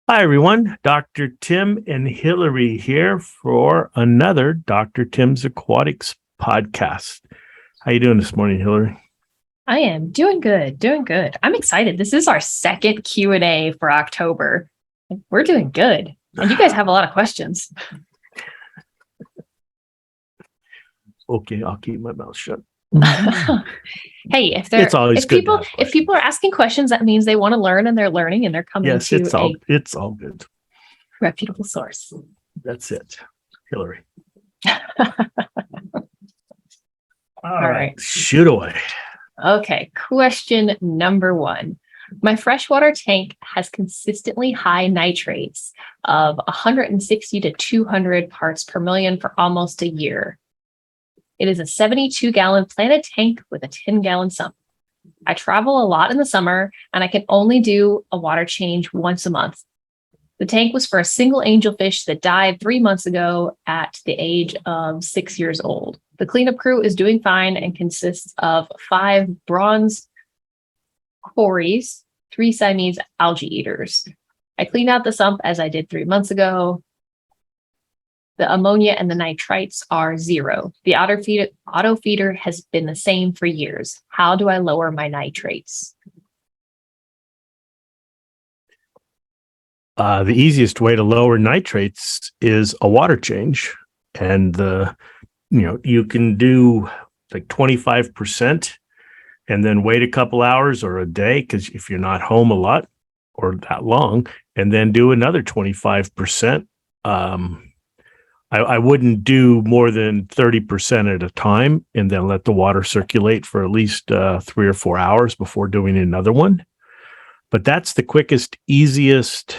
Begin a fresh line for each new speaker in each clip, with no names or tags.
Hi, everyone. Dr. Tim and Hillary here for another Dr. Tim's Aquatics podcast. How you doing this morning, Hillary?
I am doing good. I'm excited. This is our second Q&A for October. We're doing good. And you guys have a lot of questions.
Okay, I'll keep my mouth shut.
Hey, if people are asking questions, that means they want to learn and they're learning and they're coming
Yes,
to
it's all good.
Reputable source.
That's it, Hillary.
All right.
Shoot away.
Okay, question number 1. My freshwater tank has consistently high nitrates of 160 to 200 parts per million for almost a year. It is a 72-gallon planted tank with a 10-gallon sump. I travel a lot in the summer, and I can only do a water change once a month. The tank was for a single angelfish that died 3 months ago at the age of 6 years old. The cleanup crew is doing fine and consists of 5 bronze cories, 3 Siamese algae eaters. I cleaned out the sump as I did 3 months ago. The ammonia and the nitrates are 0. The auto feeder has been the same for years. How do I lower my nitrates?
The easiest way to lower nitrates is a water change, and you can do like 25% and then wait a couple hours or a day, because if you're not home a lot or that long, and then do another 25%. I wouldn't do more than 30% at a time, and then let the water circulate for at least 3 or 4 hours before doing another one. But that's the quickest, easiest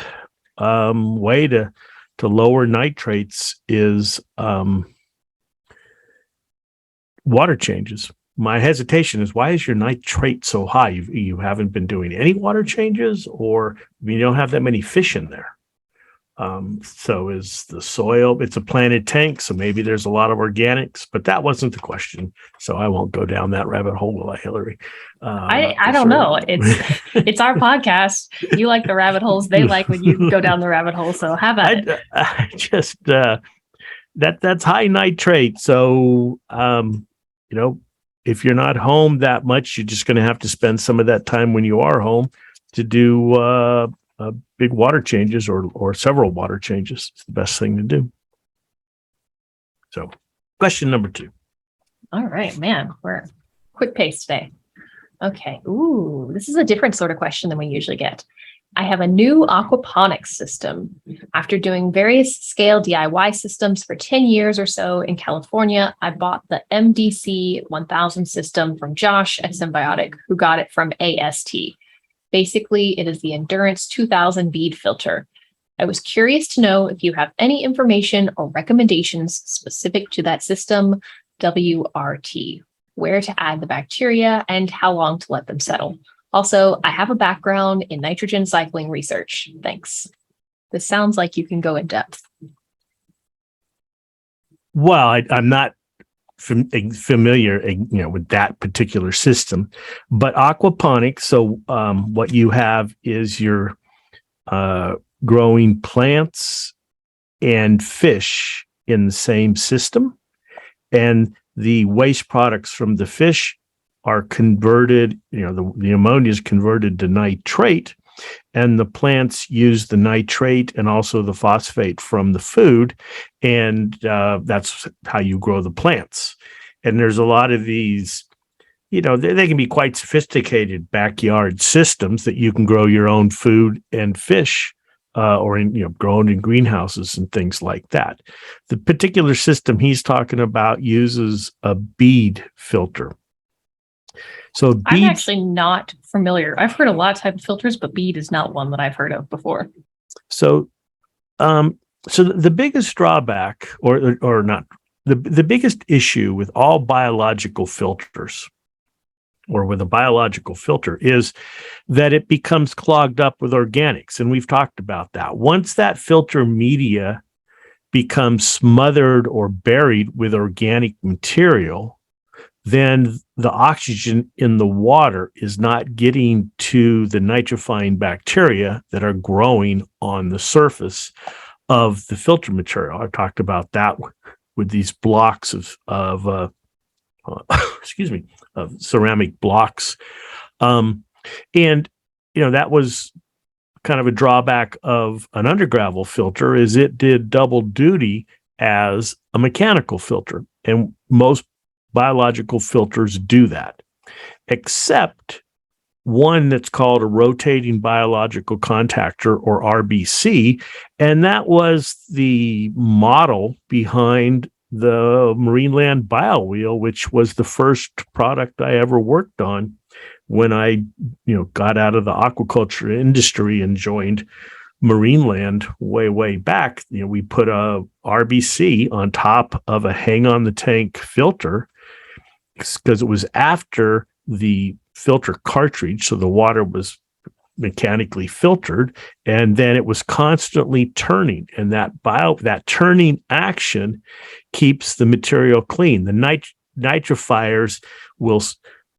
way to lower nitrates is water changes. My hesitation is, why is your nitrate so high? You haven't been doing any water changes, or you don't have that many fish in there. So is the soil, it's a planted tank, so maybe there's a lot of organics, but that wasn't the question. So I won't go down that rabbit hole, will I, Hillary?
I don't know. It's our podcast. You like the rabbit holes. They like when you go down the rabbit hole. So how about it?
I just, that's high nitrate. So, if you're not home that much, you're just going to have to spend some of that time when you are home to do, big water changes or several water changes. It's the best thing to do. So, question number 2.
All right, man, we're quick pace today. Okay. Ooh, this is a different sort of question than we usually get. I have a new aquaponics system. After doing various scale DIY systems for 10 years or so in California, I bought the MDC 1000 system from Josh at Symbiotic, who got it from AST. Basically, it is the Endurance 2000 bead filter. I was curious to know if you have any information or recommendations specific to that system, WRT, where to add the bacteria, and how long to let them settle. Also, I have a background in nitrogen cycling research. Thanks. This sounds like you can go in depth.
Well, I'm not familiar, with that particular system, but aquaponics. So, what you have is you're growing plants and fish in the same system, and the waste products from the fish are converted. The ammonia is converted to nitrate, and the plants use the nitrate and also the phosphate from the food, and that's how you grow the plants. And there's a lot of these, they can be quite sophisticated backyard systems that you can grow your own food and fish, or grown in greenhouses and things like that. The particular system he's talking about uses a bead filter. So
I'm actually not familiar. I've heard a lot of type of filters, but bead is not one that I've heard of before.
So, the biggest drawback, or not, the biggest issue with all biological filters, or with a biological filter, is that it becomes clogged up with organics, and we've talked about that. Once that filter media becomes smothered or buried with organic material, then the oxygen in the water is not getting to the nitrifying bacteria that are growing on the surface of the filter material. I talked about that with these blocks of excuse me, of ceramic blocks. And, that was kind of a drawback of an undergravel filter, is it did double duty as a mechanical filter. And most biological filters do that, except one that's called a rotating biological contactor, or RBC. And that was the model behind the marine land biowheel, which was the first product I ever worked on when I, got out of the aquaculture industry and joined marine land way back. We put a RBC on top of a hang on the tank filter because it was after the filter cartridge, so the water was mechanically filtered, and then it was constantly turning, and that turning action keeps the material clean. The nitrifiers will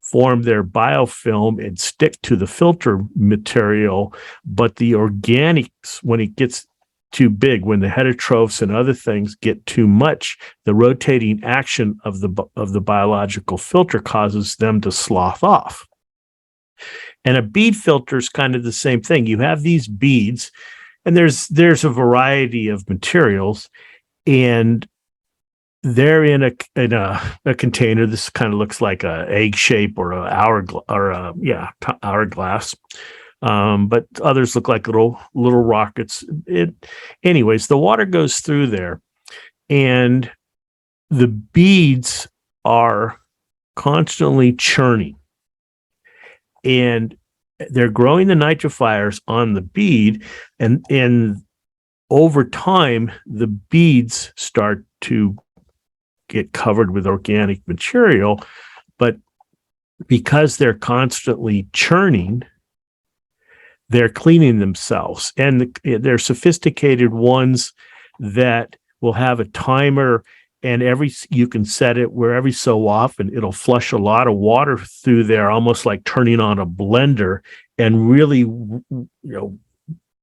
form their biofilm and stick to the filter material, but the organics, when it gets too big, when the heterotrophs and other things get too much, the rotating action of the biological filter causes them to slough off. And a bead filter is kind of the same thing. You have these beads, and there's a variety of materials, and they're in a container. This kind of looks like a egg shape or hourglass. But others look like little rockets. Anyways, the water goes through there, and the beads are constantly churning, and they're growing the nitrifiers on the bead, and over time, the beads start to get covered with organic material, but because they're constantly churning, they're cleaning themselves. And they're sophisticated ones that will have a timer, and you can set it where every so often it'll flush a lot of water through there, almost like turning on a blender, and really,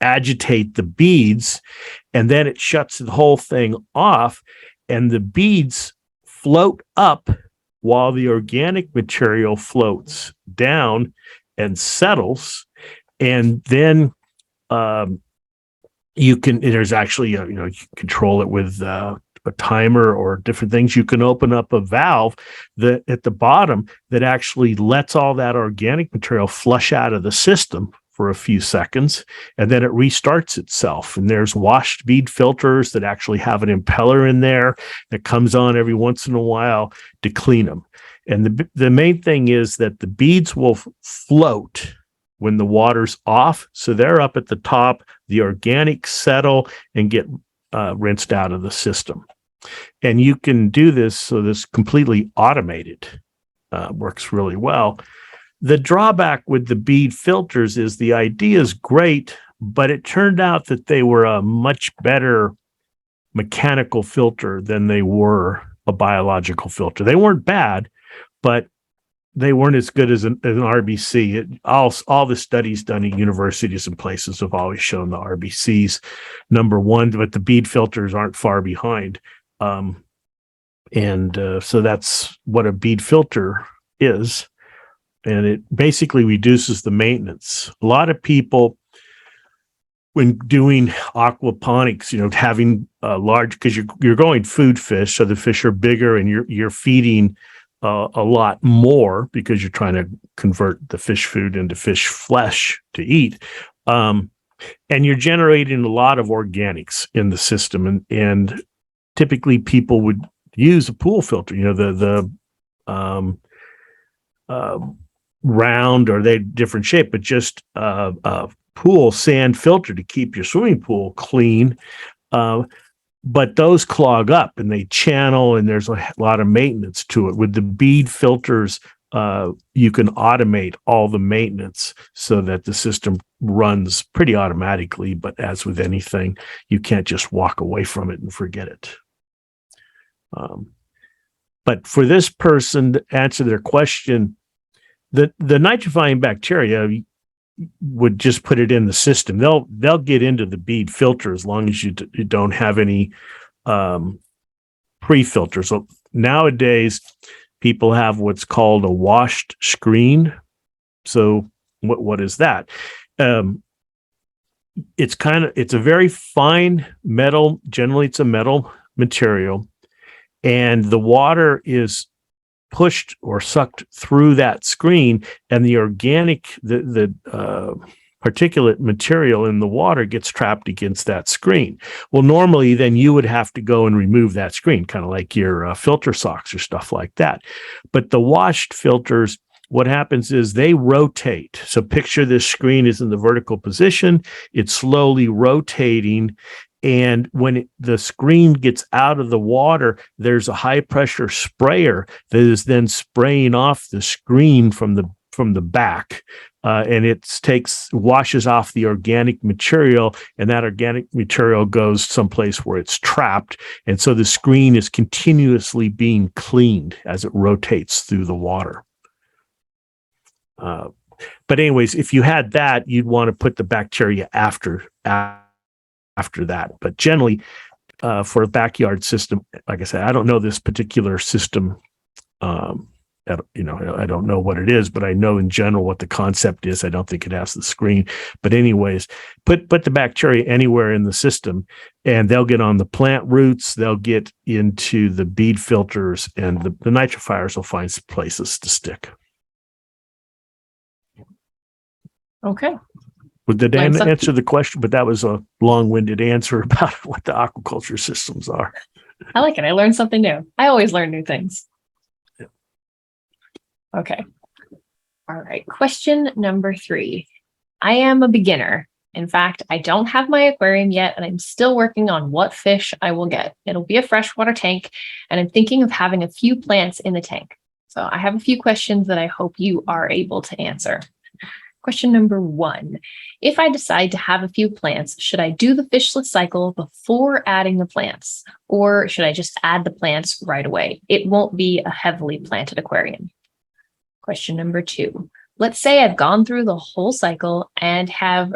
agitate the beads. And then it shuts the whole thing off, and the beads float up while the organic material floats down and settles. And then there's actually, you can control it with a timer or different things. You can open up a valve at the bottom that actually lets all that organic material flush out of the system for a few seconds, and then it restarts itself. And there's washed bead filters that actually have an impeller in there that comes on every once in a while to clean them. And the main thing is that the beads will float when the water's off. So they're up at the top, the organics settle and get rinsed out of the system. And you can do this, so this completely automated, works really well. The drawback with the bead filters is the idea is great, but it turned out that they were a much better mechanical filter than they were a biological filter. They weren't bad, but they weren't as good as an RBC. All the studies done at universities and places have always shown the RBCs number one, but the bead filters aren't far behind. So that's what a bead filter is. And it basically reduces the maintenance. A lot of people, when doing aquaponics, having large, because you're going food fish, so the fish are bigger, and you're feeding a lot more because you're trying to convert the fish food into fish flesh to eat, and you're generating a lot of organics in the system. And typically, people would use a pool filter. The round, or they different shape, but just a pool sand filter to keep your swimming pool clean. But those clog up and they channel, and there's a lot of maintenance to it. With the bead filters, you can automate all the maintenance so that the system runs pretty automatically. But as with anything, you can't just walk away from it and forget it. But for this person to answer their question, the nitrifying bacteria would just put it in the system. They'll get into the bead filter as long as you don't have any pre-filter. So nowadays, people have what's called a washed screen. So what is that? It's a very fine metal. Generally, it's a metal material, and the water is pushed or sucked through that screen, and the organic, the particulate material in the water gets trapped against that screen. Well, normally then you would have to go and remove that screen, kind of like your filter socks or stuff like that. But the washed filters, what happens is they rotate. So picture this screen is in the vertical position. It's slowly rotating. And when the screen gets out of the water, there's a high pressure sprayer that is then spraying off the screen from the back. And it washes off the organic material, and that organic material goes someplace where it's trapped. And so the screen is continuously being cleaned as it rotates through the water. But anyways, if you had that, you'd want to put the bacteria after that. But generally, for a backyard system, like I said, I don't know this particular system. I don't know what it is, but I know in general what the concept is. I don't think it has the screen. But anyways, put the bacteria anywhere in the system, and they'll get on the plant roots. They'll get into the bead filters, and the nitrifiers will find some places to stick.
Okay.
Did Dan answer the question? But that was a long-winded answer about what the aquaculture systems are.
I like it. I learned something new. I always learn new things.
Yeah.
Okay. All right. Question number 3. I am a beginner. In fact, I don't have my aquarium yet, and I'm still working on what fish I will get. It'll be a freshwater tank, and I'm thinking of having a few plants in the tank. So I have a few questions that I hope you are able to answer. Question number 1. If I decide to have a few plants, should I do the fishless cycle before adding the plants? Or should I just add the plants right away? It won't be a heavily planted aquarium. Question number 2. Let's say I've gone through the whole cycle and have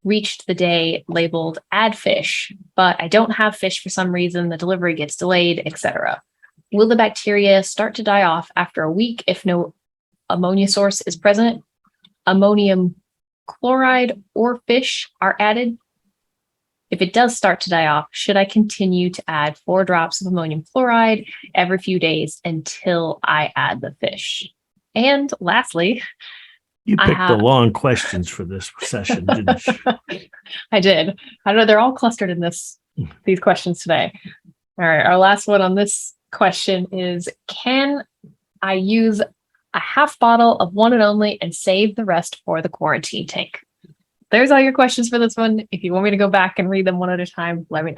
reached the day labeled add fish, but I don't have fish for some reason, the delivery gets delayed, etc. Will the bacteria start to die off after a week if no ammonia source is present? Ammonium chloride or fish are added? If it does start to die off, should I continue to add 4 drops of ammonium chloride every few days until I add the fish? And lastly,
you picked the long questions for this session, didn't you?
I did. I don't know. They're all clustered in these questions today. All right. Our last one on this question is, can I use a half bottle of one and only and save the rest for the quarantine tank? There's all your questions for this one. If you want me to go back and read them one at a time, let me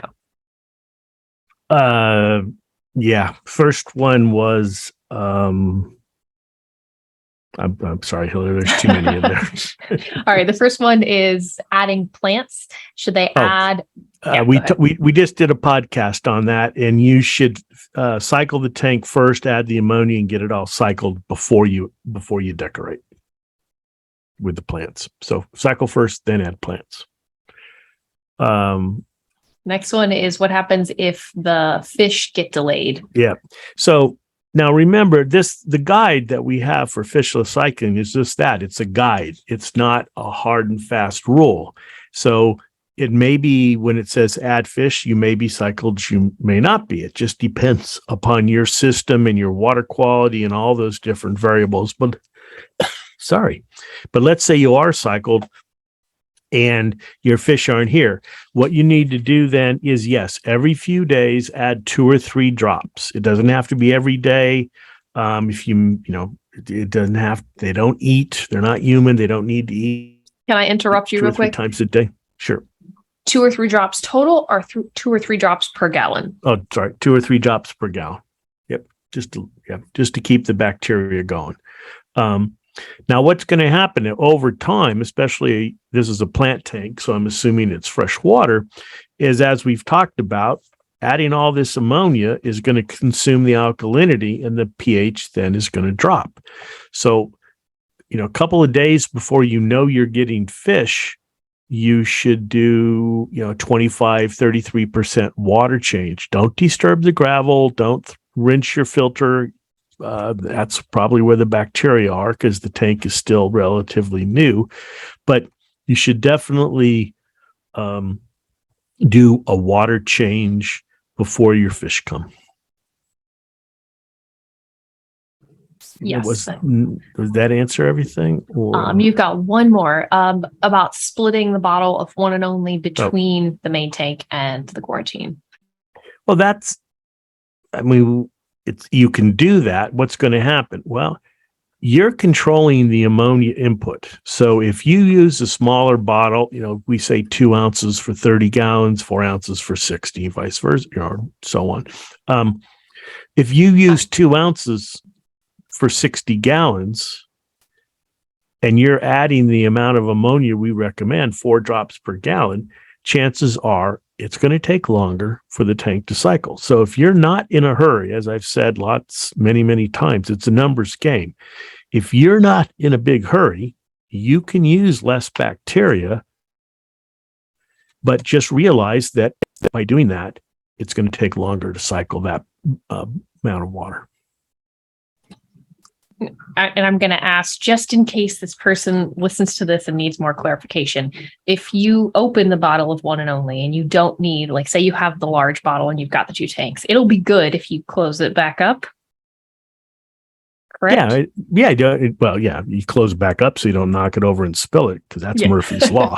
know.
Yeah. First one was, I'm sorry, Hillary, there's too many in there.
All right. The first one is adding plants. Should they add?
We just did a podcast on that, and you should cycle the tank first, add the ammonia, and get it all cycled before you decorate with the plants. So cycle first, then add plants.
Next one is, what happens if the fish get delayed?
Yeah. So now remember, the guide that we have for fishless cycling is just that. It's a guide. It's not a hard and fast rule. So it may be when it says add fish, you may be cycled, you may not be. It just depends upon your system and your water quality and all those different variables. But but let's say you are cycled and your fish aren't here. What you need to do then is, yes, every few days, add 2 or 3 drops. It doesn't have to be every day. If it doesn't have, they don't eat. They're not human. They don't need to eat.
Can I interrupt you real quick?
2 or 3 times a day. Sure.
2 or 3 drops total, or 2 or 3 drops per gallon?
Oh, sorry. 2 or 3 drops per gallon. Yep. Just to keep the bacteria going. Now, what's going to happen over time, especially this is a plant tank, so I'm assuming it's fresh water, is as we've talked about, adding all this ammonia is going to consume the alkalinity, and the pH then is going to drop. So, a couple of days before you're getting fish, you should do 25-33% water change. Don't disturb the gravel. Don't rinse your filter. That's probably where the bacteria are, because the tank is still relatively new. But you should definitely do a water change before your fish come.
Yes.
Does that answer everything? Or?
You've got one more about splitting the bottle of one and only between the main tank and the quarantine.
Well, you can do that. What's going to happen? Well, you're controlling the ammonia input. So if you use a smaller bottle, we say 2 ounces for 30 gallons, 4 ounces for 60, vice versa, or so on. If you use 2 ounces for 60 gallons, and you're adding the amount of ammonia we recommend, 4 drops per gallon, chances are it's going to take longer for the tank to cycle. So if you're not in a hurry, as I've said many times, it's a numbers game. If you're not in a big hurry, you can use less bacteria, but just realize that by doing that, it's going to take longer to cycle that amount of water.
And I'm going to ask, just in case this person listens to this and needs more clarification, if you open the bottle of one and only and you don't need, like, say you have the large bottle and you've got the 2 tanks, it'll be good if you close it back up. Correct?
Yeah. You close it back up so you don't knock it over and spill it, because that's Murphy's Law.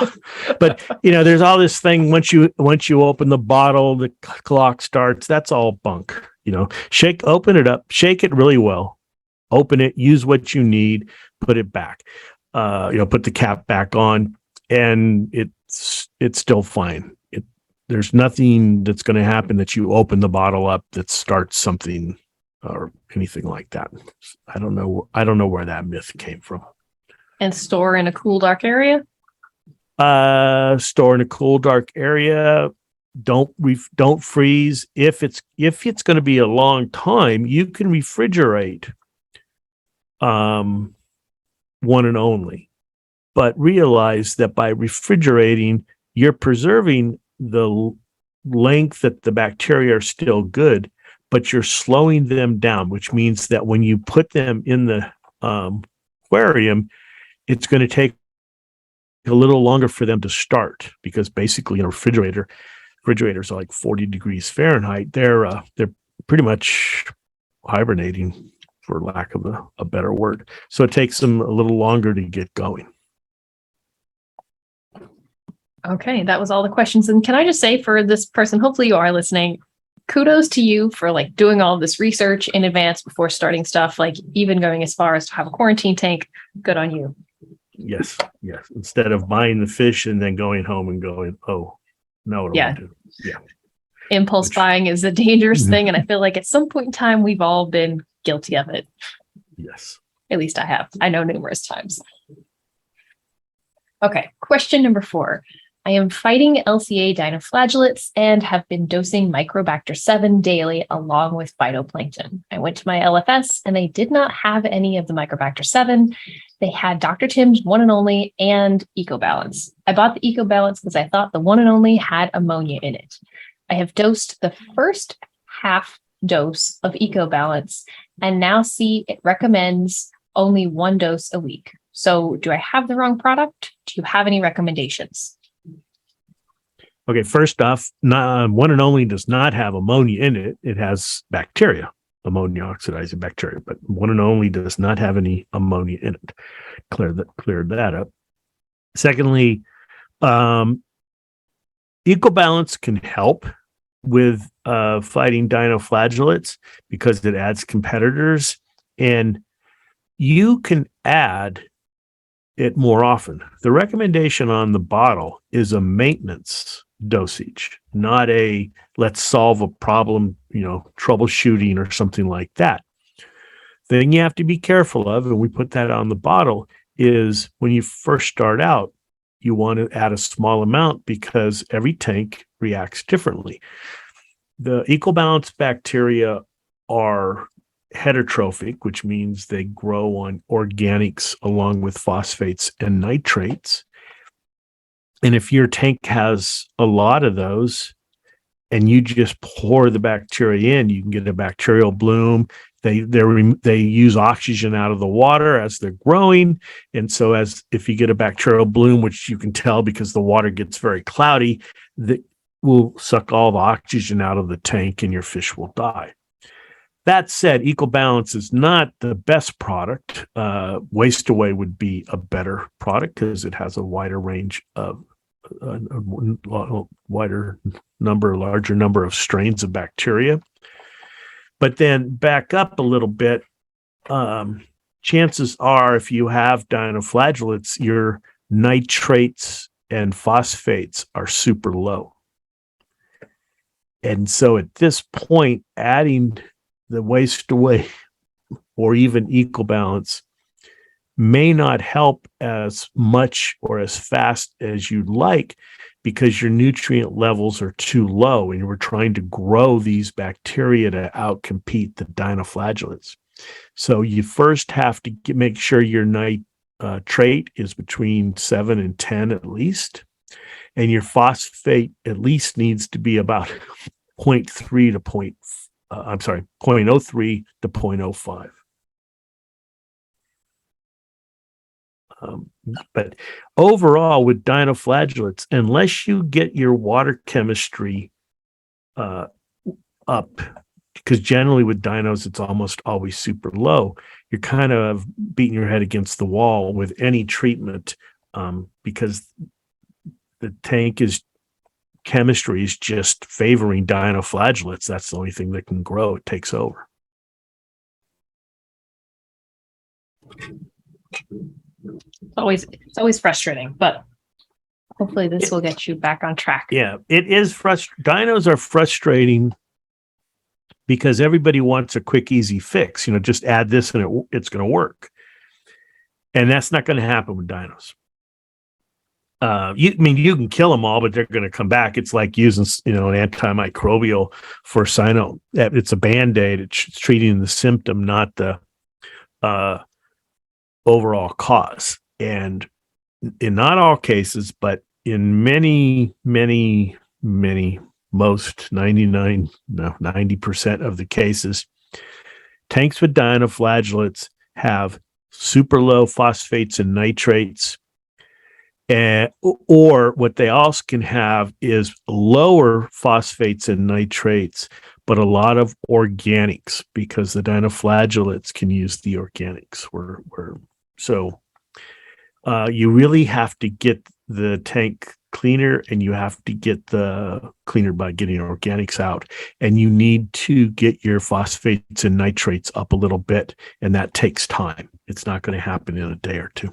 But, there's all this thing, once you open the bottle, the clock starts. That's all bunk. Open it up, shake it really well. Open it, use what you need, put it back, put the cap back on, and it's still fine. There's nothing that's going to happen that you open the bottle up that starts something or anything like that. I don't know where that myth came from.
And store in a cool, dark area?
Store in a cool, dark area. Don't freeze. If it's going to be a long time, you can refrigerate one and only, but realize that by refrigerating, you're preserving the length that the bacteria are still good, but you're slowing them down, which means that when you put them in the aquarium, it's going to take a little longer for them to start, because basically refrigerators are like 40 degrees Fahrenheit. They're pretty much hibernating, for lack of a better word. So it takes them a little longer to get going.
Okay, that was all the questions. And can I just say, for this person, hopefully you are listening, kudos to you for doing all this research in advance before starting stuff, even going as far as to have a quarantine tank. Good on you.
Yes. Instead of buying the fish and then going home and going, oh, no, what do I do? Yeah.
Impulse buying is a dangerous thing. And I feel like at some point in time, we've all been guilty of it.
Yes.
At least I have. I know numerous times. Okay. Question number 4. I am fighting LCA dinoflagellates and have been dosing Microbacter 7 daily along with phytoplankton. I went to my LFS and they did not have any of the Microbacter 7. They had Dr. Tim's One and Only and EcoBalance. I bought the EcoBalance because I thought the One and Only had ammonia in it. I have dosed the first half dose of EcoBalance and now see it recommends only 1 dose a week. So do I have the wrong product? Do you have any recommendations?
Okay, first off, One and Only does not have ammonia in it. It has bacteria, ammonia oxidizing bacteria, but One and Only does not have any ammonia in it. Cleared that up. Secondly, EcoBalance can help with fighting dinoflagellates because it adds competitors, and you can add it more often. The recommendation on the bottle is a maintenance dosage, not a let's solve a problem, troubleshooting or something like that. The thing you have to be careful of, and we put that on the bottle, is when you first start out, you want to add a small amount because every tank reacts differently. The equal-balance bacteria are heterotrophic, which means they grow on organics along with phosphates and nitrates. And if your tank has a lot of those and you just pour the bacteria in, you can get a bacterial bloom. They use oxygen out of the water as they're growing. And so if you get a bacterial bloom, which you can tell because the water gets very cloudy, that will suck all the oxygen out of the tank and your fish will die. That said, EcoBalance is not the best product. Waste Away would be a better product because it has a wider range of larger number of strains of bacteria. But then back up a little bit, chances are if you have dinoflagellates, your nitrates and phosphates are super low. And so at this point, adding the Waste Away or even EcoBalance may not help as much or as fast as you'd like because your nutrient levels are too low and we're trying to grow these bacteria to outcompete the dinoflagellates. So you first have to make sure your nitrate is between 7 and 10 at least, and your phosphate at least needs to be about 0.03 to 0.05. But overall, with dinoflagellates, unless you get your water chemistry up, because generally with dinos, it's almost always super low, you're kind of beating your head against the wall with any treatment because the tank chemistry is just favoring dinoflagellates. That's the only thing that can grow. It takes over.
It's always frustrating, but hopefully this will get you back on track.
Yeah, it is frustrating. Dinos are frustrating because everybody wants a quick, easy fix. Just add this and it's going to work. And that's not going to happen with dinos. You can kill them all, but they're going to come back. It's like using, an antimicrobial for cyno. It's a Band-Aid. It's treating the symptom, not the overall cause. And in not all cases, but in many, many, many, most 90% of the cases, tanks with dinoflagellates have super low phosphates and nitrates. Or what they also can have is lower phosphates and nitrates, but a lot of organics because the dinoflagellates can use the organics. So you really have to get the tank cleaner, and you have to get the cleaner by getting organics out, and you need to get your phosphates and nitrates up a little bit, and that takes time. It's not going to happen in a day or two.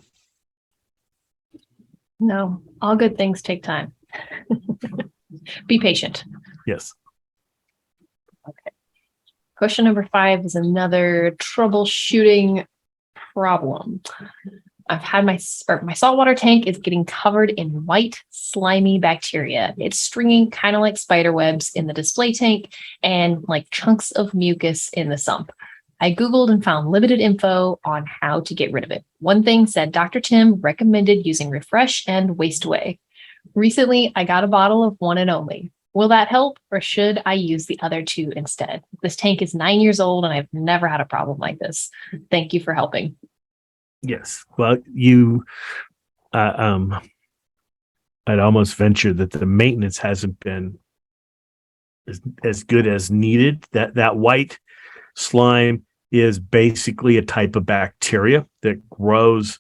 No, all good things take time. Be patient.
Yes.
Okay. Question number 5 is another troubleshooting problem. I've had my saltwater tank is getting covered in white, slimy bacteria. It's stringing kind of like spider webs in the display tank and like chunks of mucus in the sump. I Googled and found limited info on how to get rid of it. One thing said Dr. Tim recommended using Refresh and Waste Away. Recently, I got a bottle of One and Only. Will that help, or should I use the other 2 instead? This tank is 9 years old and I've never had a problem like this. Thank you for helping.
Yes. Well, I'd almost venture that the maintenance hasn't been as good as needed. That white slime is basically a type of bacteria that grows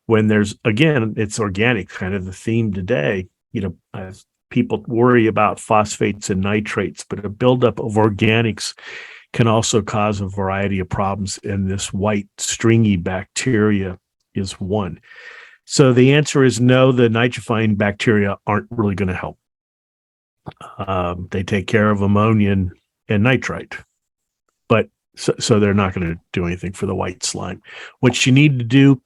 when it's organic, kind of the theme today. As people worry about phosphates and nitrates, but a buildup of organics can also cause a variety of problems, and this white stringy bacteria is one. So the answer is no, the nitrifying bacteria aren't really going to help. They take care of ammonia and nitrite, but so they're not going to do anything for the white slime. What you need to do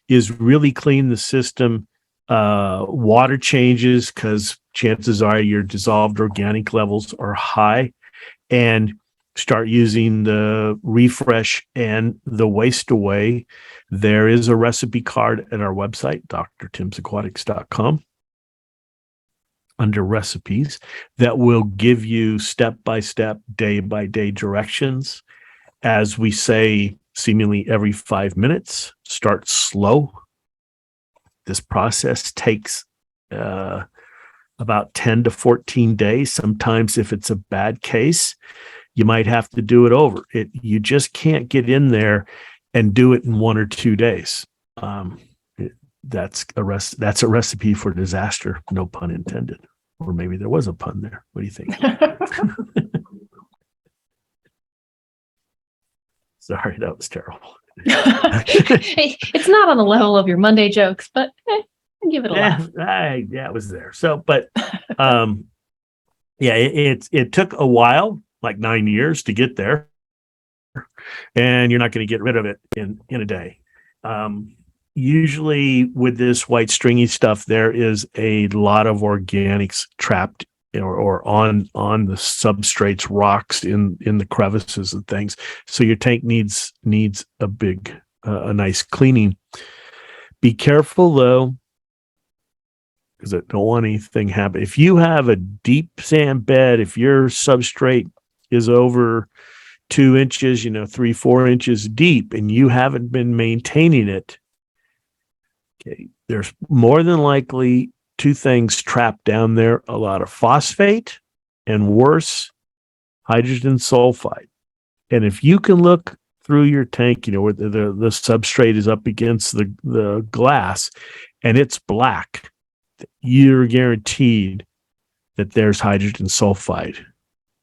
is really clean the system. Water changes, because chances are your dissolved organic levels are high. and start using the refresh and the waste away. There is a recipe card at our website, drtimsaquatics.com, under recipes, that will give you step-by-step, day-by-day directions. As we say, seemingly every 5 minutes, start slow. This process takes about 10 to 14 days. Sometimes if it's a bad case, you might have to do it over. You just can't get in there and do it in 1 or 2 days. That's a recipe for disaster, no pun intended. Or maybe there was a pun there. What do you think? Sorry, that was terrible.
Hey, it's not on the level of your Monday jokes, but give it a laugh.
Yeah, it was there. So, but yeah, it took a while, like 9 years to get there, and you're not going to get rid of it in a day. Usually with this white stringy stuff, there is a lot of organics trapped or on the substrates, rocks in the crevices and things. So your tank needs a nice cleaning. Be careful though, because I don't want anything to happen. If you have a deep sand bed, if your substrate is over 2 inches, 3-4 inches deep, and you haven't been maintaining it, okay, there's more than likely 2 things trapped down there: a lot of phosphate, and worse, hydrogen sulfide. And if you can look through your tank, where the substrate is up against the glass and it's black, you're guaranteed that there's hydrogen sulfide,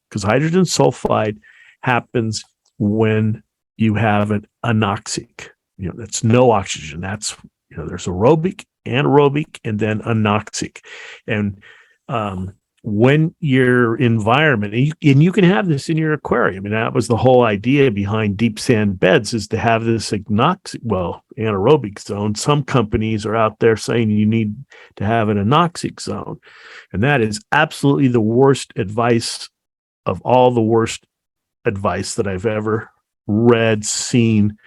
because hydrogen sulfide happens when you have an anoxic. That's no oxygen. That's, there's aerobic, anaerobic, and then anoxic. And when your environment, and you can have this in your aquarium, and that was the whole idea behind deep sand beds, is to have this anaerobic zone. Some companies are out there saying you need to have an anoxic zone, and that is absolutely the worst advice of all the worst advice that I've ever read, seen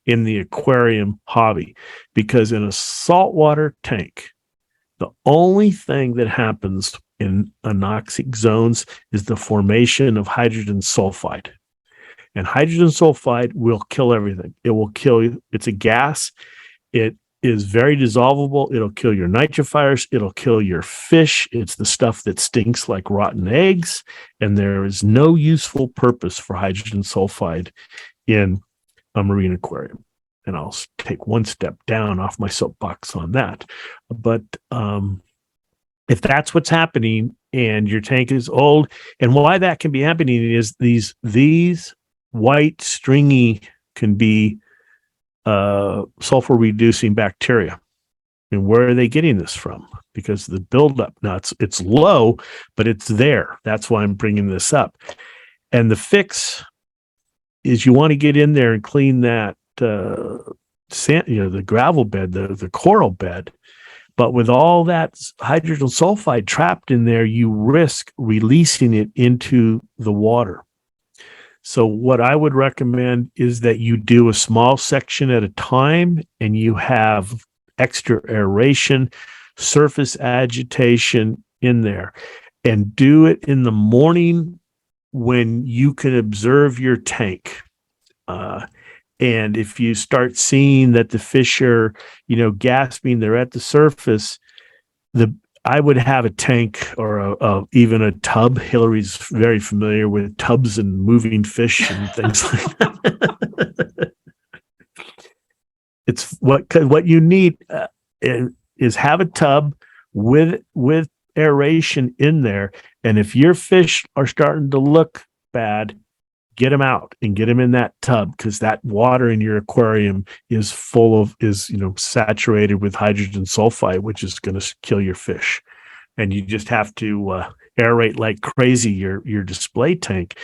in the aquarium hobby. Because in a saltwater tank, the only thing that happens in anoxic zones is the formation of hydrogen sulfide. And hydrogen sulfide will kill everything. It will kill you. It's a gas. It is very dissolvable. It'll kill your nitrifiers. It'll kill your fish. It's the stuff that stinks like rotten eggs. And there is no useful purpose for hydrogen sulfide in a marine aquarium. And I'll take one step down off my soapbox on that. But if that's what's happening and your tank is old, and why that can be happening is these white stringy can be sulfur reducing bacteria. And where are they getting this from? Because the buildup, now it's low, but it's there. That's why I'm bringing this up. And the fix is you want to get in there and clean that sand, the gravel bed, the coral bed. But with all that hydrogen sulfide trapped in there, you risk releasing it into the water. So what I would recommend is that you do a small section at a time, and you have extra aeration, surface agitation in there, and do it in the morning when you can observe your tank. And if you start seeing that the fish are, gasping, they're at the surface, I would have a tank or even a tub. Hillary's very familiar with tubs and moving fish and things like that. It's what you need is have a tub with aeration in there. And if your fish are starting to look bad, get them out and get them in that tub, because that water in your aquarium is saturated with hydrogen sulfide, which is going to kill your fish. And you just have to aerate like crazy your display tank,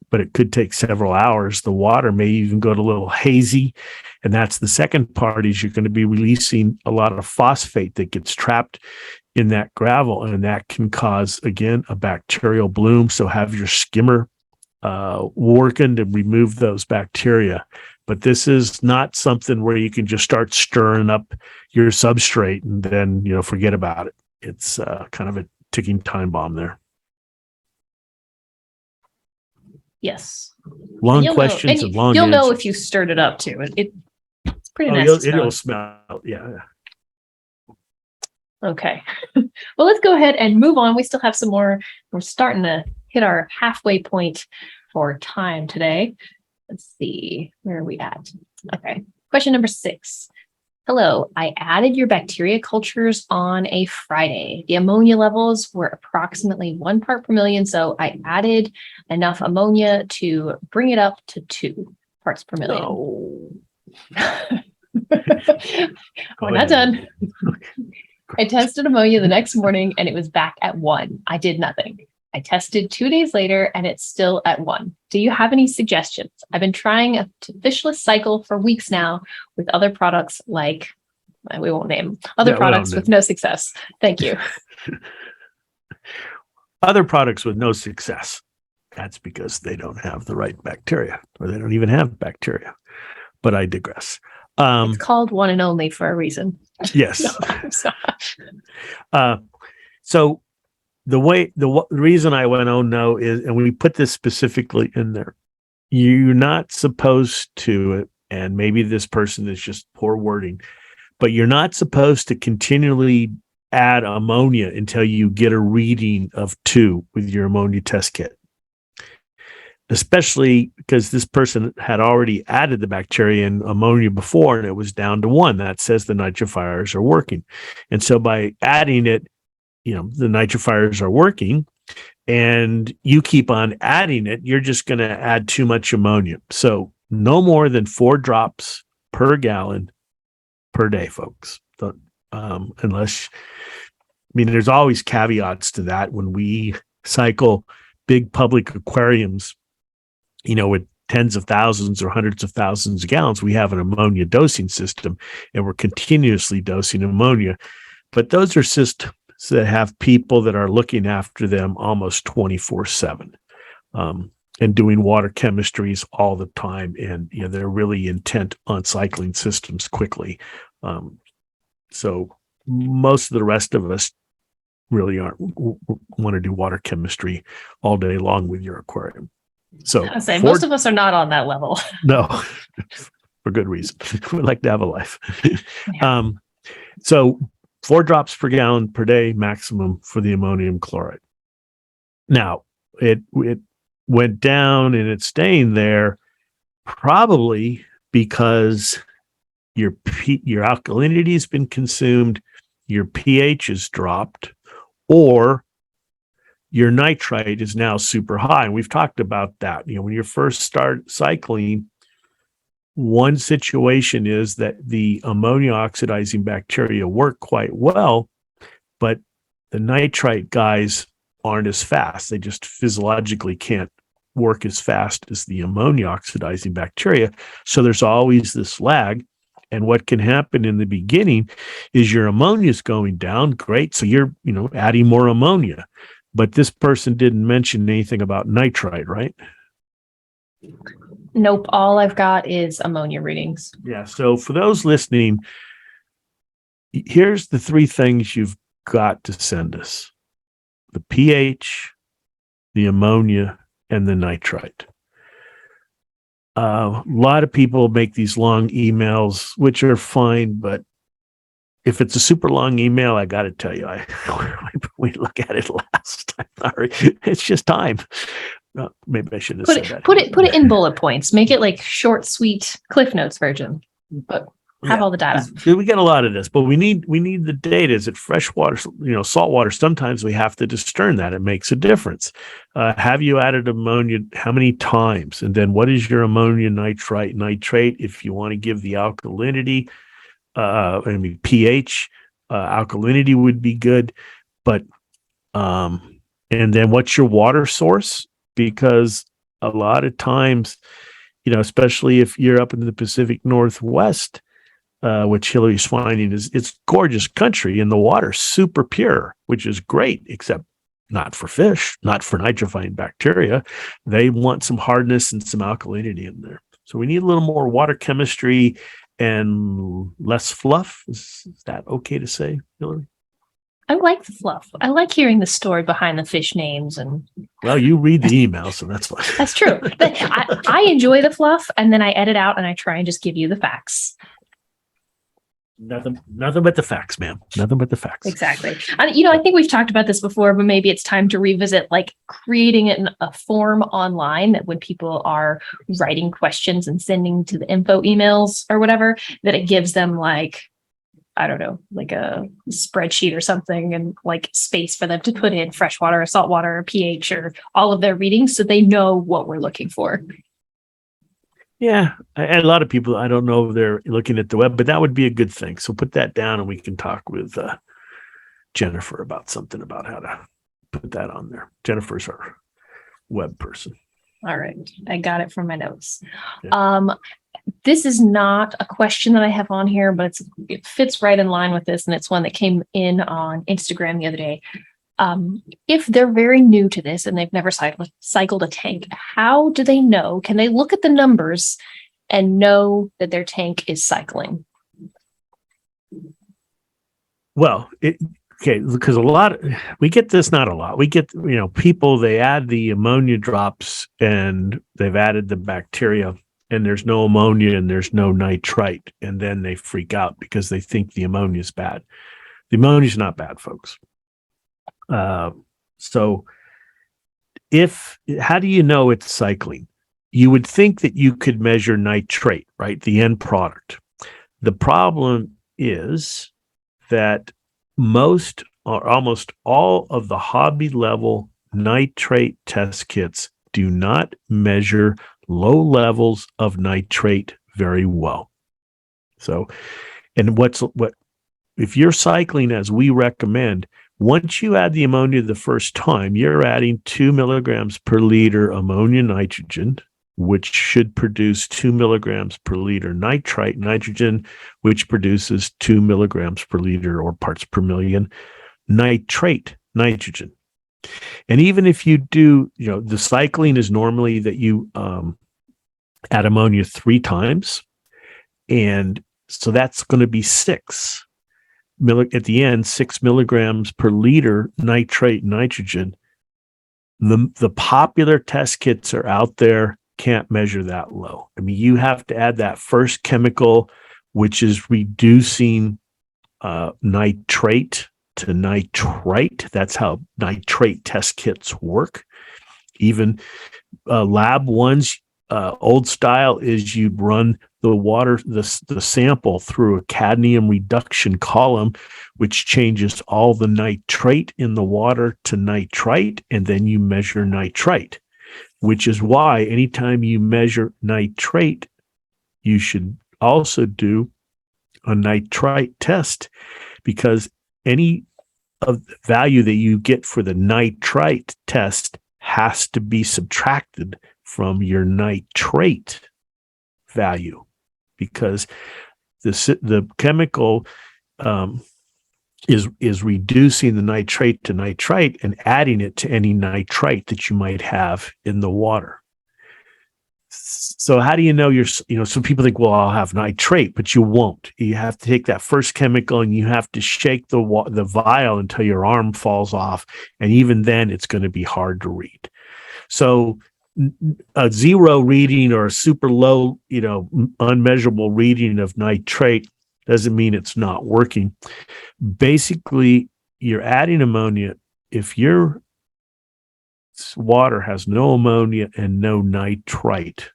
but it could take several hours. The water may even go to a little hazy. And that's the second part, is you're going to be releasing a lot of phosphate that gets trapped in that gravel. And that can cause, again, a bacterial bloom. So have your skimmer working to remove those bacteria. But this is not something where you can just start stirring up your substrate and then, forget about it. It's kind of a ticking time bomb there.
Yes.
Long questions and long
You'll know
answers.
if you stirred it up too. It's pretty nasty.
It'll smell. Yeah.
Okay. Well, let's go ahead and move on. We still have some more. We're starting to hit our halfway point for time today. Let's see. Where are we at? Okay. Question number 6. Hello. I added your bacteria cultures on a Friday. The ammonia levels were approximately 1 part per million. So I added enough ammonia to bring it up to 2 parts per million.
No.
We're not done. I tested ammonia the next morning and it was back at 1. I did nothing. I tested 2 days later and it's still at 1. Do you have any suggestions? I've been trying a fishless cycle for weeks now with other products like, we won't name, other products with no success. Thank you.
Other products with no success. That's because they don't have the right bacteria, or they don't even have bacteria. But I digress.
It's called One and Only for a reason.
Yes.
No,
so the reason I went, oh no, is, and we put this specifically in there, you're not supposed to, and maybe this person is just poor wording, but you're not supposed to continually add ammonia until you get a reading of 2 with your ammonia test kit. Especially because this person had already added the bacteria and ammonia before, and it was down to 1. That says the nitrifiers are working. And so by adding it, the nitrifiers are working, and you keep on adding it, you're just going to add too much ammonia. So no more than 4 drops per gallon per day, folks. Unless, there's always caveats to that when we cycle big public aquariums, with tens of thousands or hundreds of thousands of gallons. We have an ammonia dosing system, and we're continuously dosing ammonia. But those are systems that have people that are looking after them almost 24/7, and doing water chemistries all the time. And, they're really intent on cycling systems quickly. So most of the rest of us really want to do water chemistry all day long with your aquarium. So
I say most of us are not on that level.
No, for good reason. We like to have a life.
Yeah.
So 4 drops per gallon per day maximum for the ammonium chloride. Now, it went down and it's staying there probably because your alkalinity has been consumed, your pH has dropped, or your nitrite is now super high. And we've talked about that. When you first start cycling, one situation is that the ammonia oxidizing bacteria work quite well, but the nitrite guys aren't as fast. They just physiologically can't work as fast as the ammonia oxidizing bacteria. So there's always this lag. And what can happen in the beginning is your ammonia is going down. Great. So you're, adding more ammonia. But this person didn't mention anything about nitrite, right?
Nope. All I've got is ammonia readings.
Yeah. So for those listening, here's the 3 things you've got to send us: the pH, the ammonia, and the nitrite. A lot of people make these long emails, which are fine, but if it's a super long email, I got to tell you, we look at it last time. Sorry, it's just time. Maybe I shouldn't have said that.
Put it in bullet points. Make it like short, sweet Cliff Notes version, but have all the data.
We get a lot of this, but we need the data. Is it freshwater, saltwater? Sometimes we have to discern that. It makes a difference. Have you added ammonia? How many times? And then what is your ammonia nitrite? If you want to give the alkalinity, pH, alkalinity would be good, but and then what's your water source? Because a lot of times, especially if you're up in the Pacific Northwest, which Hillary's finding it's gorgeous country and the water's super pure, which is great, except not for fish, not for nitrifying bacteria. They want some hardness and some alkalinity in there. So we need a little more water chemistry and less fluff. Is that okay to say, Hillary?
I like the fluff. I like hearing the story behind the fish names. And
Well, you read the email, so that's fine.
that's true. But I enjoy the fluff, and then I edit out and I try and just give you the facts.
Nothing but the facts, ma'am. Nothing but the facts.
Exactly. And, I think we've talked about this before, but maybe it's time to revisit, like creating it in a form online that when people are writing questions and sending to the info emails or whatever, that it gives them like, I don't know, like a spreadsheet or something, and like space for them to put in freshwater or saltwater or pH or all of their readings so they know what we're looking for.
Yeah, and a lot of people, I don't know if they're looking at the web, but that would be a good thing. So put that down and we can talk with Jennifer about something about how to put that on there. Jennifer's our web person.
All right. I got it from my notes.
Yeah.
This is not a question that I have on here, but it fits right in line with this. And it's one that came in on Instagram the other day. If they're very new to this and they've never cycled a tank, how do they know? Can they look at the numbers and know that their tank is cycling?
Well, because we get this, not a lot. We get, people, they add the ammonia drops and they've added the bacteria and there's no ammonia and there's no nitrite. And then they freak out because they think the ammonia is bad. The ammonia is not bad, folks. So how do you know it's cycling? You would think that you could measure nitrate, right? The end product. The problem is that most or almost all of the hobby level nitrate test kits do not measure low levels of nitrate very well. So, and if you're cycling as we recommend, once you add the ammonia the first time, you're adding 2 milligrams per liter ammonia nitrogen, which should produce 2 milligrams per liter nitrite nitrogen, which produces 2 milligrams per liter or parts per million nitrate nitrogen. And even if you do, the cycling is normally that you add ammonia 3 times. And so that's going to be 6. At the end, 6 milligrams per liter nitrate nitrogen. The popular test kits are out there, can't measure that low. I mean, you have to add that first chemical, which is reducing nitrate to nitrite. That's how nitrate test kits work. Even lab ones, old style is you'd run the water, the sample through a cadmium reduction column, which changes all the nitrate in the water to nitrite, and then you measure nitrite, which is why anytime you measure nitrate, you should also do a nitrite test, because any of the value that you get for the nitrite test has to be subtracted from your nitrate value, because the chemical is reducing the nitrate to nitrite and adding it to any nitrite that you might have in the water. So how do you know some people think, well, I'll have nitrate, but you won't. You have to take that first chemical and you have to shake the vial until your arm falls off. And even then it's going to be hard to read. So a 0 reading or a super low, unmeasurable reading of nitrate doesn't mean it's not working. Basically, you're adding ammonia. If your water has no ammonia and no nitrite,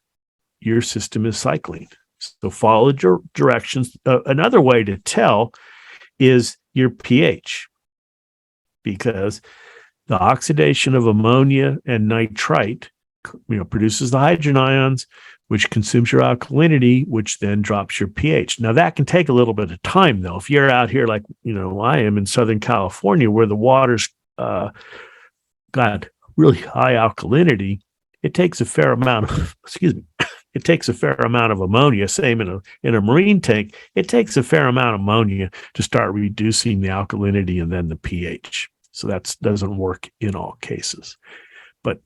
your system is cycling. So follow directions. Another way to tell is your pH, because the oxidation of ammonia and nitrite produces the hydrogen ions, which consumes your alkalinity, which then drops your pH. Now, that can take a little bit of time, though. If you're out here like, I am in Southern California, where the water's got really high alkalinity, it takes a fair amount of, it takes a fair amount of ammonia. Same in a marine tank, it takes a fair amount of ammonia to start reducing the alkalinity and then the pH. So that doesn't work in all cases. But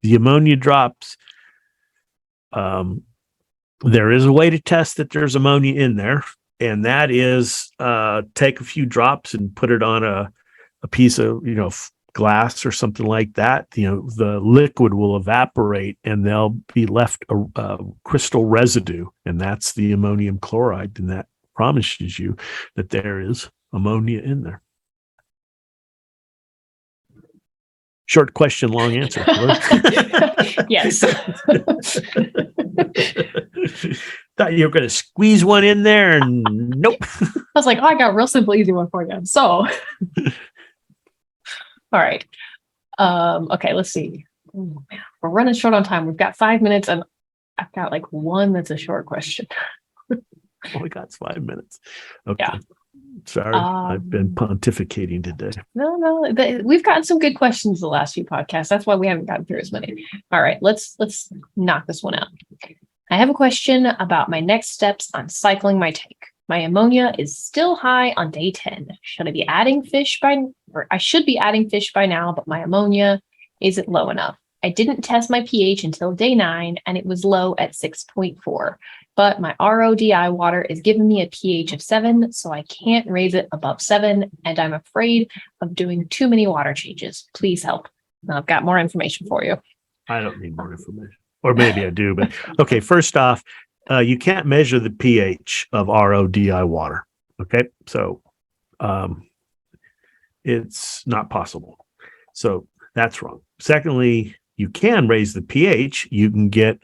the ammonia drops, there is a way to test that there's ammonia in there, and that is take a few drops and put it on a piece of glass or something like that. The liquid will evaporate and there'll be left a crystal residue, and that's the ammonium chloride, and that promises you that there is ammonia in there. Short question, long answer.
Yes.
Thought you were going to squeeze one in there, and nope.
I was like, I got a real simple, easy one for you. So, all right. Okay, let's see. Oh, man, we're running short on time. We've got 5 minutes, and I've got like one that's a short question.
Only got 5 minutes. Okay.
Yeah.
Sorry, I've been pontificating today.
No, we've gotten some good questions the last few podcasts. That's why we haven't gotten through as many. All right, let's knock this one out. I have a question about my next steps on cycling my tank. My ammonia is still high on day 10. Should I be adding fish I should be adding fish by now, but my ammonia isn't low enough. I didn't test my pH until day 9, and it was low at 6.4. But my RODI water is giving me a pH of 7, so I can't raise it above 7, and I'm afraid of doing too many water changes. Please help. Now, I've got more information for you.
I don't need more information. Or maybe I do, but okay, first off, you can't measure the pH of RODI water. Okay, so it's not possible. So that's wrong. Secondly, you can raise the pH. You can get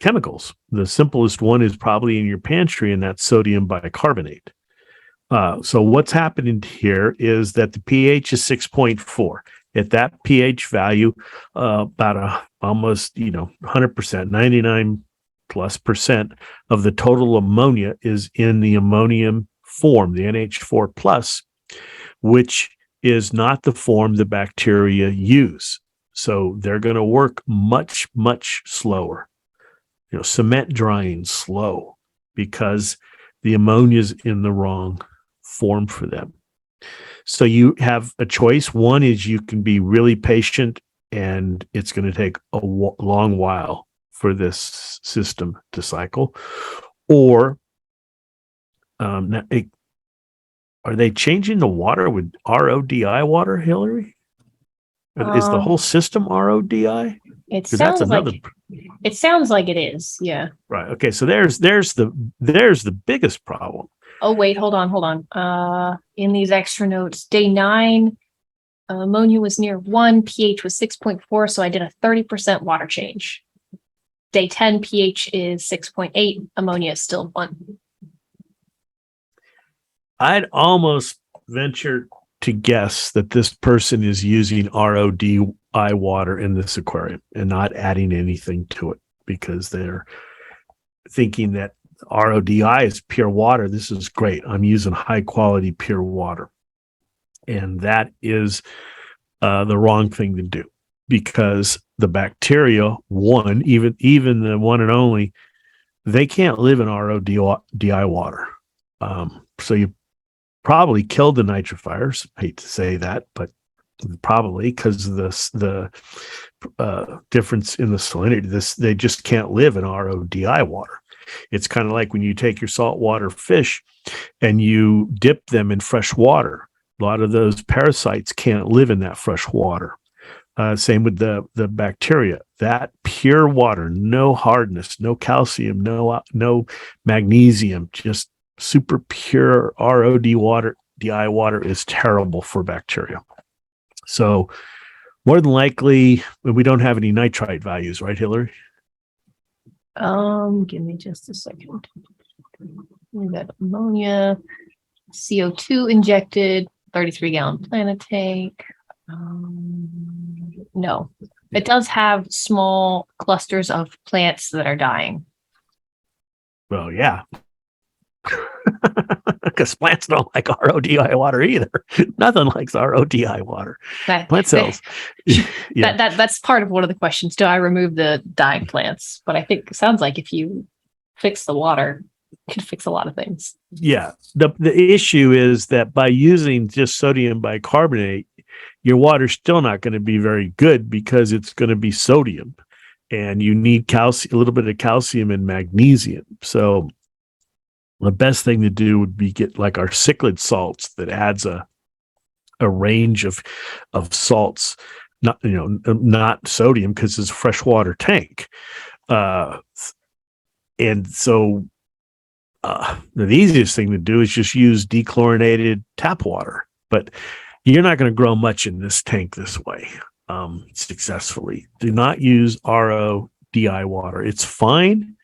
chemicals. The simplest one is probably in your pantry, and that's sodium bicarbonate. So what's happening here is that the pH is 6.4. At that pH value, about almost 100%, 99+% of the total ammonia is in the ammonium form, the NH4 plus, which is not the form the bacteria use. So they're going to work much, much slower. Cement drying slow because the ammonia is in the wrong form for them. So you have a choice. One is you can be really patient, and it's going to take a long while for this system to cycle. Or are they changing the water with RODI water, Hillary? Is the whole system RODI?
It sounds like it is. Yeah.
Right. Okay. So there's the biggest problem.
Oh, wait, hold on. In these extra notes, day 9, ammonia was near 1, pH was 6.4, so I did a 30% water change. Day 10, pH is 6.8, ammonia is still 1.
I'd almost venture to guess that this person is using RODI water in this aquarium and not adding anything to it because they're thinking that RODI is pure water. This is great. I'm using high quality pure water. And that is the wrong thing to do, because the bacteria, even the one and only, they can't live in RODI water. So you probably killed the nitrifiers. I hate to say that, but probably because of the difference in the salinity. They just can't live in RODI water. It's kind of like when you take your saltwater fish and you dip them in fresh water. A lot of those parasites can't live in that fresh water. Same with the bacteria. That pure water, no hardness, no calcium, no magnesium, just super pure RODI water is terrible for bacteria. So more than likely, we don't have any nitrite values, right, Hillary?
Give me just a second. We got ammonia, CO2 injected, 33-gallon planet tank. No, it does have small clusters of plants that are dying.
Well, yeah. Because plants don't like RODI water either. Nothing likes RODI water. Plant cells.
That's part of one of the questions. Do I remove the dying plants? But I think it sounds like if you fix the water, Could fix a lot of things.
Yeah. The issue is that by using just sodium bicarbonate, your water's still not going to be very good because it's going to be sodium, and you need calcium, a little bit of calcium and magnesium. So the best thing to do would be get like our cichlid salts that adds a range of salts, not sodium, because it's a freshwater tank. And so the easiest thing to do is just use dechlorinated tap water, but you're not going to grow much in this tank this way successfully. Do not use RODI water. It's fine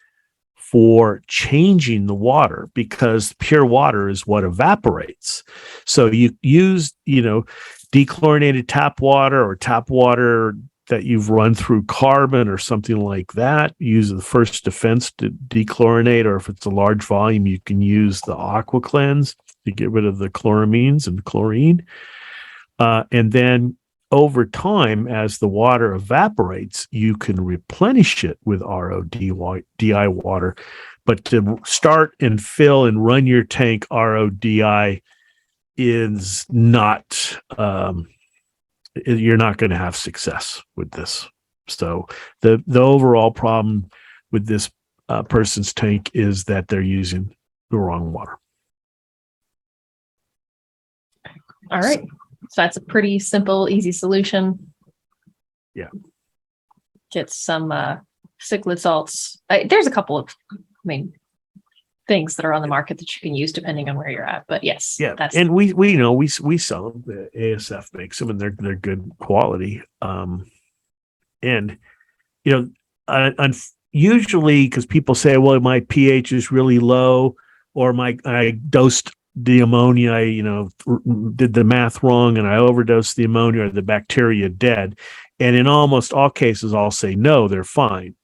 for changing the water because pure water is what evaporates. So you use, dechlorinated tap water or tap water that you've run through carbon or something like that. Use the first defense to dechlorinate, or if it's a large volume, you can use the aqua cleanse to get rid of the chloramines and chlorine. And then over time, as the water evaporates, you can replenish it with RODI water. But to start and fill and run your tank RODI is not, you're not going to have success with this. So the overall problem with this person's tank is that they're using the wrong water.
All right. So that's a pretty simple, easy solution.
Yeah.
Get some cichlid salts. There's a couple of, things that are on the market that you can use depending on where you're at. But yes,
yeah. And we sell them. The ASF makes them, and they're good quality. Usually because people say, well, my pH is really low, or I dosed the ammonia, did the math wrong and I overdosed the ammonia, or the bacteria dead. And in almost all cases, I'll say, no, they're fine.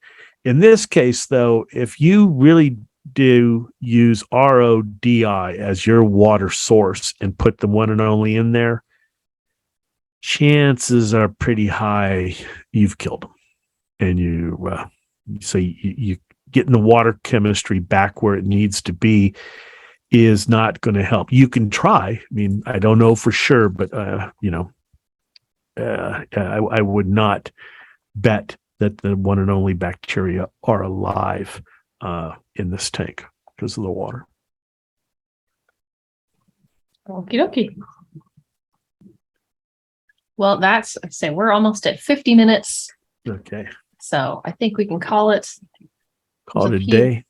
In this case, though, if you really do use RODI as your water source and put the one and only in there, chances are pretty high you've killed them. And you getting the water chemistry back where it needs to be is not going to help. You can try. I don't know for sure, but I would not bet that the one and only bacteria are alive in this tank because of the water.
Okie dokie. Well, we're almost at 50 minutes.
Okay.
So I think we can call it.
Call it a day.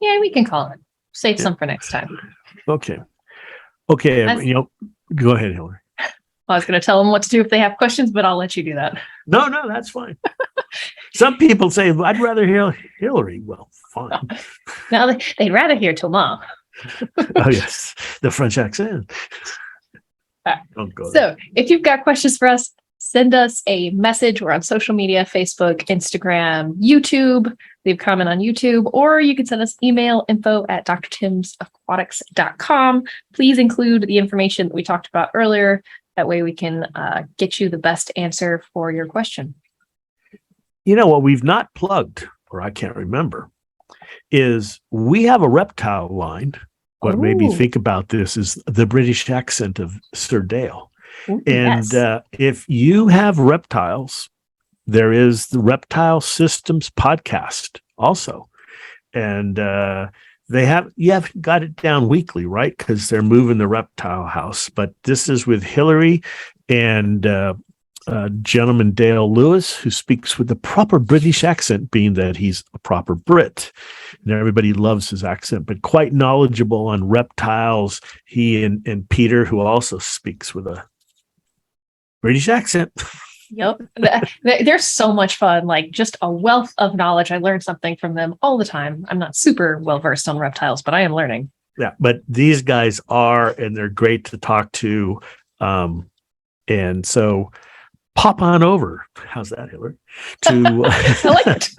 Yeah, we can call it. Save some for next time.
Okay. Go ahead, Hillary.
I was going to tell them what to do if they have questions, but I'll let you do that.
No, that's fine. Some people say, I'd rather hear Hillary. Well, fine.
No, they'd rather hear Thomas.
Oh, yes. The French accent. Don't go there.
So if you've got questions for us, send us a message. We're on social media, Facebook, Instagram, YouTube. Leave a comment on YouTube, or you can send us email info@drtimsaquatics.com. Please include the information that we talked about earlier. That way we can get you the best answer for your question.
What we've not plugged, or I can't remember, is we have a reptile line. What made me think about this is the British accent of Sir Dale.
Ooh,
and
yes.
If you have reptiles, there is the Reptile Systems podcast also. And you have got it down weekly, right? Because they're moving the reptile house. But this is with Hillary and gentleman Dale Lewis, who speaks with the proper British accent, being that he's a proper Brit. And everybody loves his accent, but quite knowledgeable on reptiles. He and Peter, who also speaks with a British accent.
Yep. They're so much fun, just a wealth of knowledge. I learn something from them all the time. I'm not super well versed on reptiles, but I am learning.
Yeah, but these guys are, and they're great to talk to. And so pop on over. How's that, Hillary?
I like it.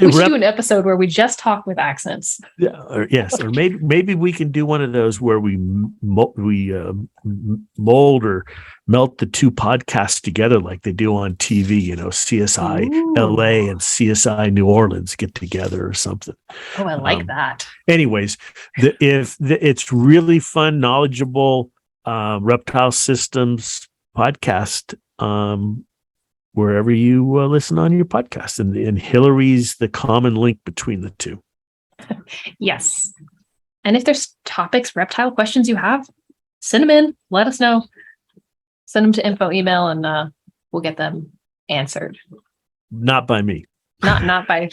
We should do an episode where we just talk with accents.
Yeah, or maybe we can do one of those where we mold or melt the two podcasts together like they do on TV, CSI
Ooh.
LA and CSI New Orleans get together or something.
Oh, I like that.
Anyways, it's really fun, knowledgeable reptile systems podcast wherever you listen on your podcast. And Hillary's the common link between the two.
Yes. And if there's topics, reptile questions you have, send them in. Let us know. Send them to info email and we'll get them answered.
Not by me.
Not by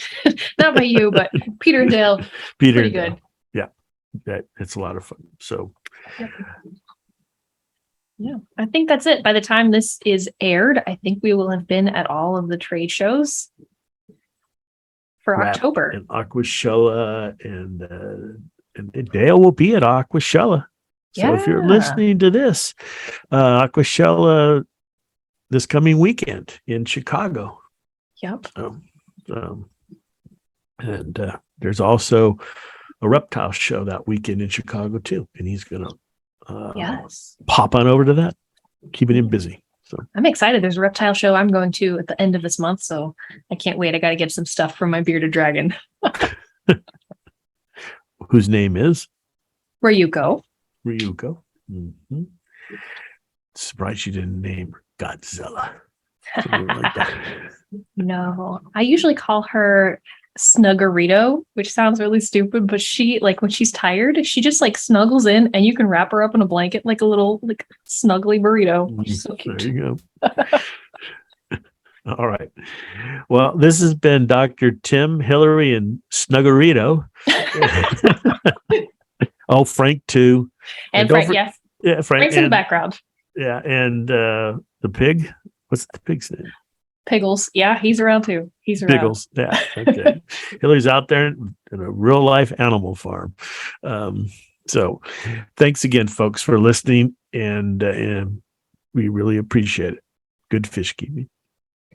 you, but Peter and Dale.
Peter
Pretty
and
good.
Dale. Yeah, it's a lot of fun. So,
yep. Yeah, I think that's it. By the time this is aired, I think we will have been at all of the trade shows for October.
And Aquashella and Dale will be at Aquashella. So if you're listening to this, Aquashella this coming weekend in Chicago.
Yep.
And there's also a reptile show that weekend in Chicago too. And he's going to pop on over to that, keeping him busy. So
I'm excited. There's a reptile show I'm going to at the end of this month. So I can't wait. I got to get some stuff from my bearded dragon.
Whose name is?
Ryuko.
Mm-hmm. Surprised you didn't name her Godzilla. Like that.
No, I usually call her Snuggerito, which sounds really stupid, but she, like, when she's tired, she just like snuggles in and you can wrap her up in a blanket like a little like snuggly burrito, which is so cute.
There you go. All right. Well, this has been Dr. Tim, Hillary, and Snuggerito. Oh, Frank too.
And Frank, yes.
Yeah,
Frank's in the background.
Yeah, and the pig. What's the pig's name?
Piggles. Yeah, he's around too. He's around.
Piggles. Yeah. Okay. Hillary's out there in a real life animal farm. So thanks again, folks, for listening. And we really appreciate it. Good fish keeping.